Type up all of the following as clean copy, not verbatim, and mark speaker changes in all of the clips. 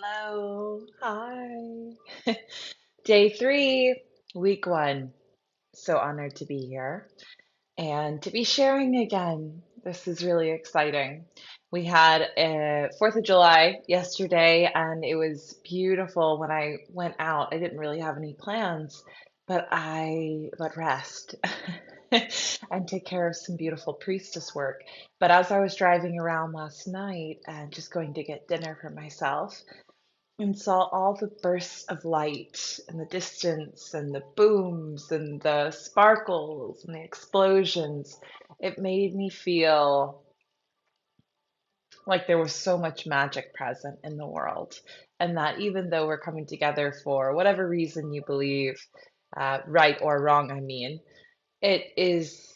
Speaker 1: Hello. Hi. Day three, week one. So honored to be here and to be sharing again. This is really exciting. We had a 4th of July yesterday, and it was beautiful when I went out. I didn't really have any plans, but rest and take care of some beautiful priestess work. But as I was driving around last night and just going to get dinner for myself, and saw all the bursts of light in the distance and the booms and the sparkles and the explosions. It made me feel like there was so much magic present in the world. And that even though we're coming together for whatever reason you believe, right or wrong, I mean, it is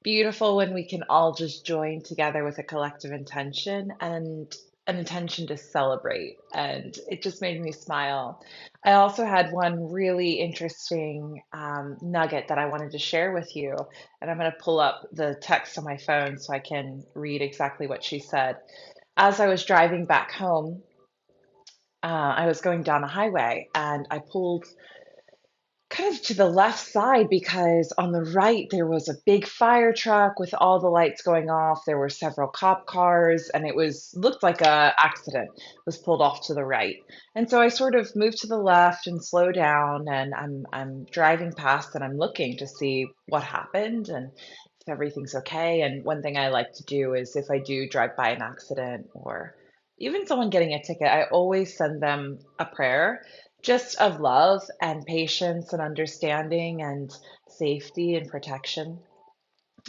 Speaker 1: beautiful when we can all just join together with a collective intention and an intention to celebrate. And it just made me smile. I also had one really interesting nugget that I wanted to share with you. And I'm going to pull up the text on my phone so I can read exactly what she said. As I was driving back home, I was going down a highway and I pulled kind of to the left side because on the right there was a big fire truck with all the lights going off. There were several cop cars, and it was looked like a accident was pulled off to the right. And so I sort of moved to the left and slow down, and I'm driving past and I'm looking to see what happened and if everything's okay. And one thing I like to do is if I do drive by an accident or even someone getting a ticket, I always send them a prayer just of love and patience and understanding and safety and protection.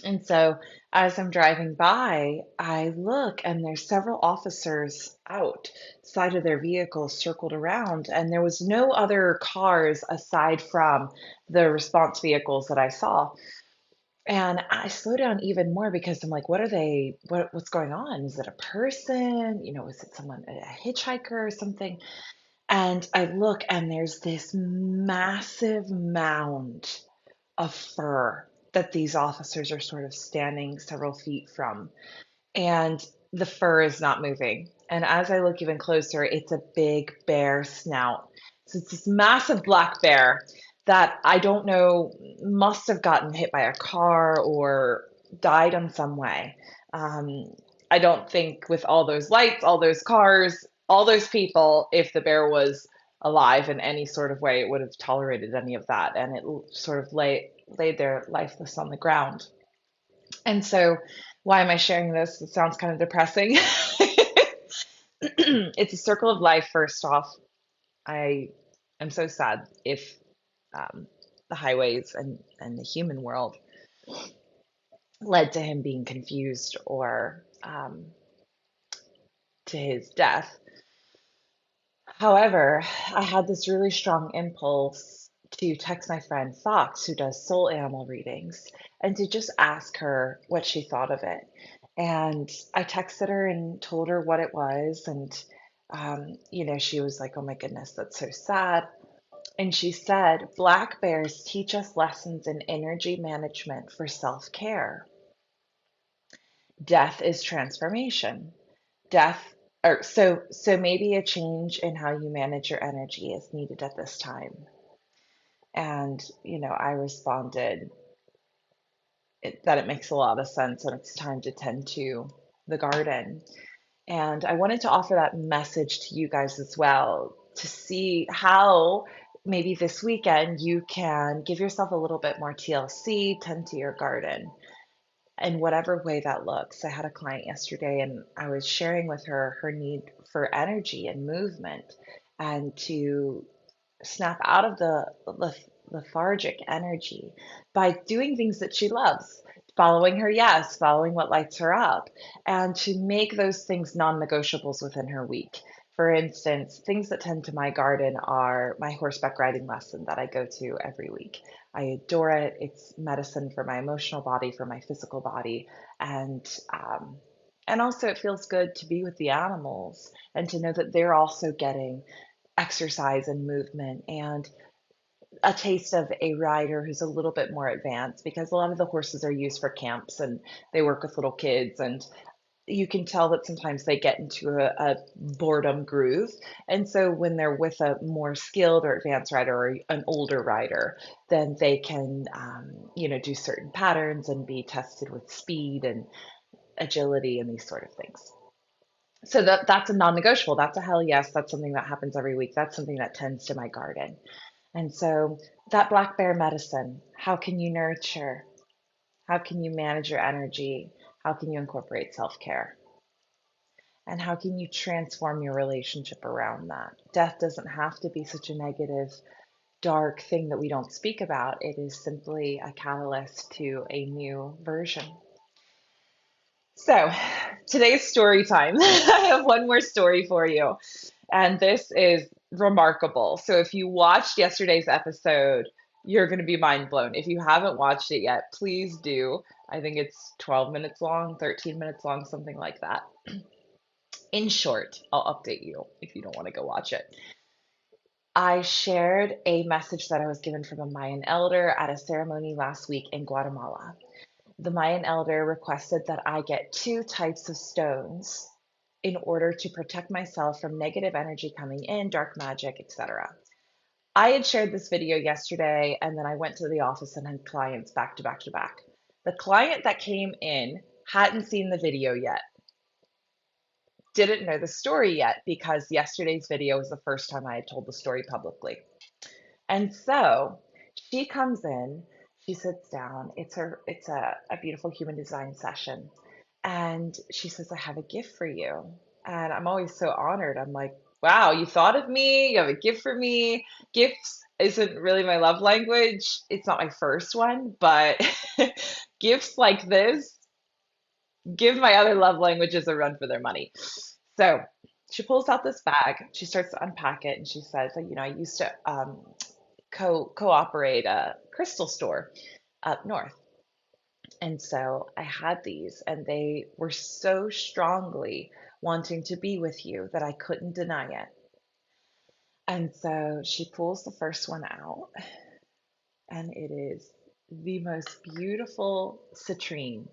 Speaker 1: And so as I'm driving by, I look and there's several officers outside of their vehicles circled around, and there was no other cars aside from the response vehicles that I saw. And I slow down even more because I'm like, what's going on? Is it a person? Is it someone, a hitchhiker or something? And I look and there's this massive mound of fur that these officers are sort of standing several feet from. And the fur is not moving. And as I look even closer, it's a big bear snout. So it's this massive black bear that I don't know must have gotten hit by a car or died in some way. Um, I don't think with all those lights, all those cars, all those people, if the bear was alive in any sort of way, it would have tolerated any of that. And it sort of laid there lifeless on the ground. And so, why am I sharing this? It sounds kind of depressing. It's a circle of life, first off. I am so sad if um, the highways and the human world led to him being confused or to his death. However, I had this really strong impulse to text my friend Fox, who does soul animal readings, and to just ask her what she thought of it. And I texted her and told her what it was. And, she was like, oh my goodness, that's so sad. And she said, Black bears teach us lessons in energy management for self care. Death is transformation. Death, or so maybe a change in how you manage your energy is needed at this time. And, I responded that it makes a lot of sense and it's time to tend to the garden. And I wanted to offer that message to you guys as well to see how maybe this weekend you can give yourself a little bit more TLC, tend to your garden in whatever way that looks. I had a client yesterday and I was sharing with her her need for energy and movement and to snap out of the lethargic energy by doing things that she loves, following her yes, following what lights her up, and to make those things non negotiables within her week. For instance, things that tend to my garden are my horseback riding lesson that I go to every week. I adore it. It's medicine for my emotional body, for my physical body, and and also it feels good to be with the animals and to know that they're also getting exercise and movement and a taste of a rider who's a little bit more advanced because a lot of the horses are used for camps and they work with little kids and you can tell that sometimes they get into a boredom groove. And so when they're with a more skilled or advanced rider or an older rider, then they can, do certain patterns and be tested with speed and agility and these sort of things. So that's a non-negotiable. That's a hell yes. That's something that happens every week. That's something that tends to my garden. And so that black bear medicine, how can you nurture? How can you manage your energy? How can you incorporate self-care? And how can you transform your relationship around that? Death doesn't have to be such a negative, dark thing that we don't speak about. It is simply a catalyst to a new version. So, today's story time. I have one more story for you, and this is remarkable. So, if you watched yesterday's episode, you're going to be mind blown. If you haven't watched it yet, please do. I think it's 12 minutes long, 13 minutes long, something like that. In short, I'll update you if you don't want to go watch it. I shared a message that I was given from a Mayan elder at a ceremony last week in Guatemala. The Mayan elder requested that I get two types of stones in order to protect myself from negative energy coming in, dark magic, etc. I had shared this video yesterday, and then I went to the office and had clients back to back to back. The client that came in hadn't seen the video yet, didn't know the story yet because yesterday's video was the first time I had told the story publicly. And so she comes in, she sits down. It's a beautiful human design session. And she says, I have a gift for you. And I'm always so honored. I'm like, wow, you thought of me, you have a gift for me. Gifts isn't really my love language. It's not my first one, but gifts like this give my other love languages a run for their money. So she pulls out this bag, she starts to unpack it, and she says, I used to cooperate a crystal store up north. And so I had these, and they were so strongly wanting to be with you that I couldn't deny it. And so she pulls the first one out, and it is the most beautiful citrine.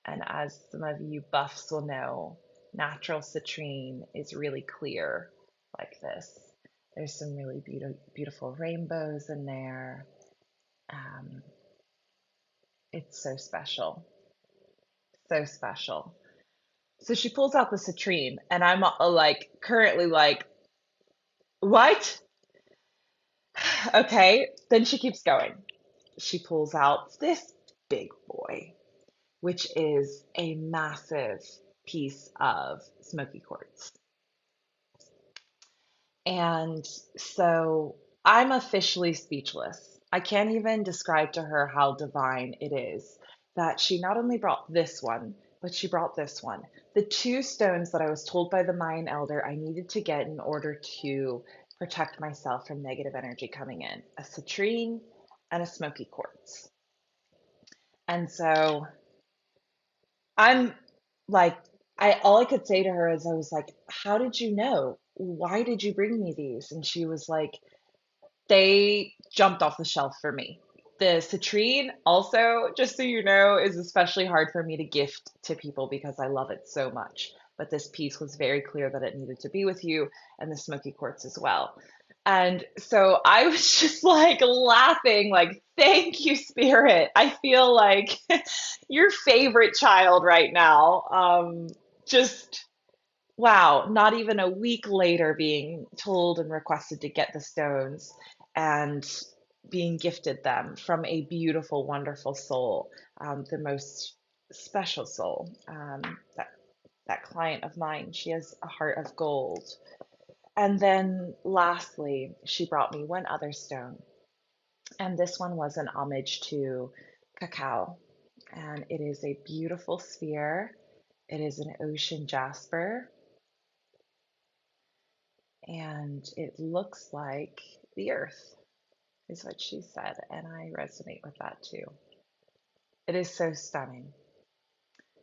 Speaker 1: And as some of you buffs will know, natural citrine is really clear like this. There's some really beautiful rainbows in there. Um, it's so special, so special. So she pulls out the citrine, and I'm like currently like, what? Okay. Then she keeps going. She pulls out this big boy, which is a massive piece of smoky quartz. And so I'm officially speechless. I can't even describe to her how divine it is that she not only brought this one, but she brought this one. The two stones that I was told by the Mayan elder I needed to get in order to protect myself from negative energy coming in, a citrine and a smoky quartz. And so I'm like, all I could say to her is I was like, how did you know? Why did you bring me these? And she was like, they jumped off the shelf for me. The citrine, also, just so you know, is especially hard for me to gift to people because I love it so much. But this piece was very clear that it needed to be with you, and the smoky quartz as well. And so I was just like laughing, like, thank you, Spirit. I feel like your favorite child right now. Just wow, not even a week later being told and requested to get the stones and being gifted them from a beautiful, wonderful soul, the most special soul. That client of mine, she has a heart of gold. And then lastly, she brought me one other stone. And this one was an homage to cacao. And it is a beautiful sphere. It is an ocean jasper, and it looks like the earth, is what she said, and I resonate with that too. It is so stunning.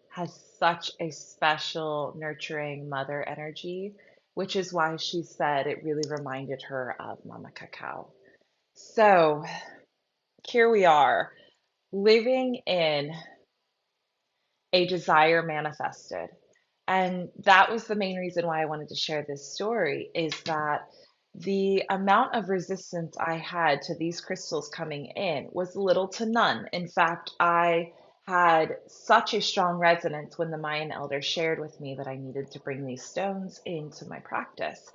Speaker 1: Has such a special, nurturing mother energy, which is why she said it really reminded her of Mama Cacao. So here we are, living in a desire manifested. And that was the main reason why I wanted to share this story is that the amount of resistance I had to these crystals coming in was little to none. In fact, I had such a strong resonance when the Mayan elder shared with me that I needed to bring these stones into my practice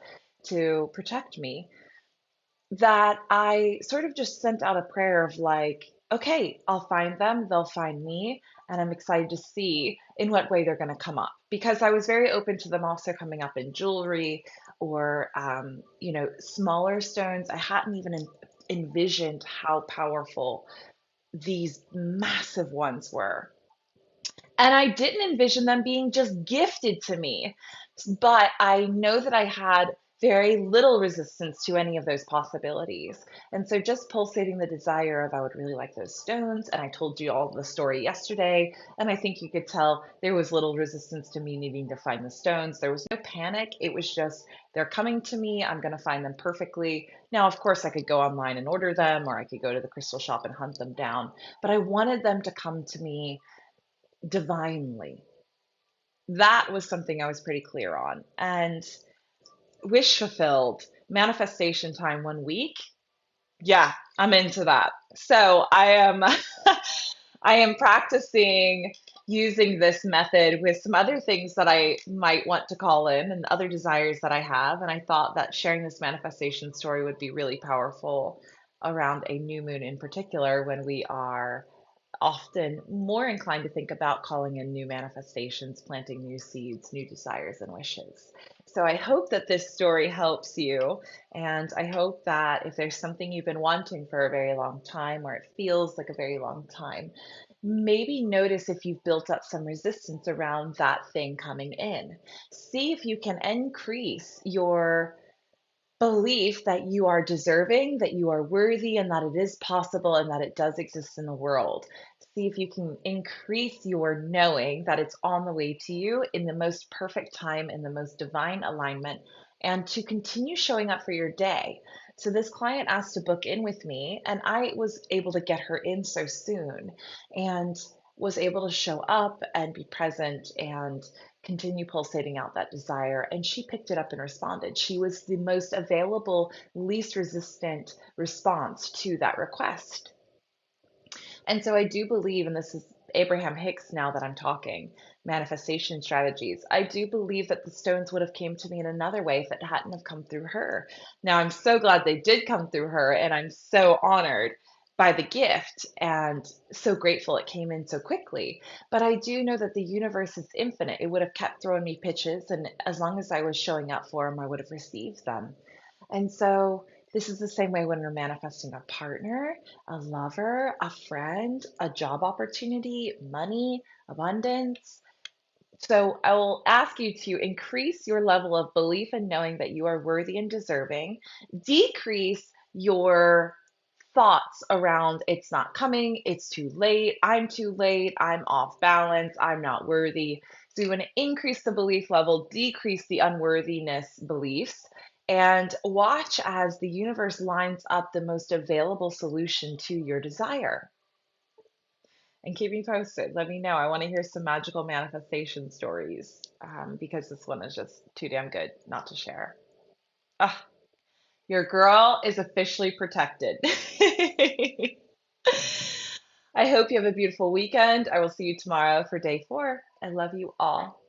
Speaker 1: to protect me, that I sort of just sent out a prayer of like, okay, I'll find them, they'll find me, and I'm excited to see in what way they're going to come up. Because I was very open to them also coming up in jewelry or, smaller stones. I hadn't even envisioned how powerful these massive ones were. And I didn't envision them being just gifted to me, but I know that I had very little resistance to any of those possibilities. And so just pulsating the desire of I would really like those stones. And I told you all the story yesterday. And I think you could tell there was little resistance to me needing to find the stones. There was no panic. It was just, they're coming to me. I'm going to find them perfectly. Now, of course, I could go online and order them, or I could go to the crystal shop and hunt them down. But I wanted them to come to me divinely. That was something I was pretty clear on. And wish fulfilled, manifestation time 1 week. Yeah, I'm into that. So I am I am practicing using this method with some other things that I might want to call in and other desires that I have. And I thought that sharing this manifestation story would be really powerful around a new moon in particular when we are often more inclined to think about calling in new manifestations, planting new seeds, new desires, and wishes. So I hope that this story helps you. And I hope that if there's something you've been wanting for a very long time, or it feels like a very long time, maybe notice if you've built up some resistance around that thing coming in. See if you can increase your belief that you are deserving, that you are worthy, and that it is possible and that it does exist in the world. See if you can increase your knowing that it's on the way to you in the most perfect time, in the most divine alignment, and to continue showing up for your day. So, this client asked to book in with me, and I was able to get her in so soon and was able to show up and be present and continue pulsating out that desire. And she picked it up and responded. She was the most available, least resistant response to that request. And so I do believe, and this is Abraham Hicks now that I'm talking, manifestation strategies. I do believe that the stones would have came to me in another way if it hadn't have come through her. Now I'm so glad they did come through her, and I'm so honored by the gift and so grateful it came in so quickly. But I do know that the universe is infinite. It would have kept throwing me pitches, and as long as I was showing up for them, I would have received them. And so this is the same way when we're manifesting a partner, a lover, a friend, a job opportunity, money, abundance. So I will ask you to increase your level of belief and knowing that you are worthy and deserving, decrease your thoughts around it's not coming, it's too late, I'm off balance, I'm not worthy. So you want to increase the belief level, decrease the unworthiness beliefs, and watch as the universe lines up the most available solution to your desire. And keep me posted. Let me know. I want to hear some magical manifestation stories because this one is just too damn good not to share. Ah, your girl is officially protected. I hope you have a beautiful weekend. I will see you tomorrow for day 4. I love you all.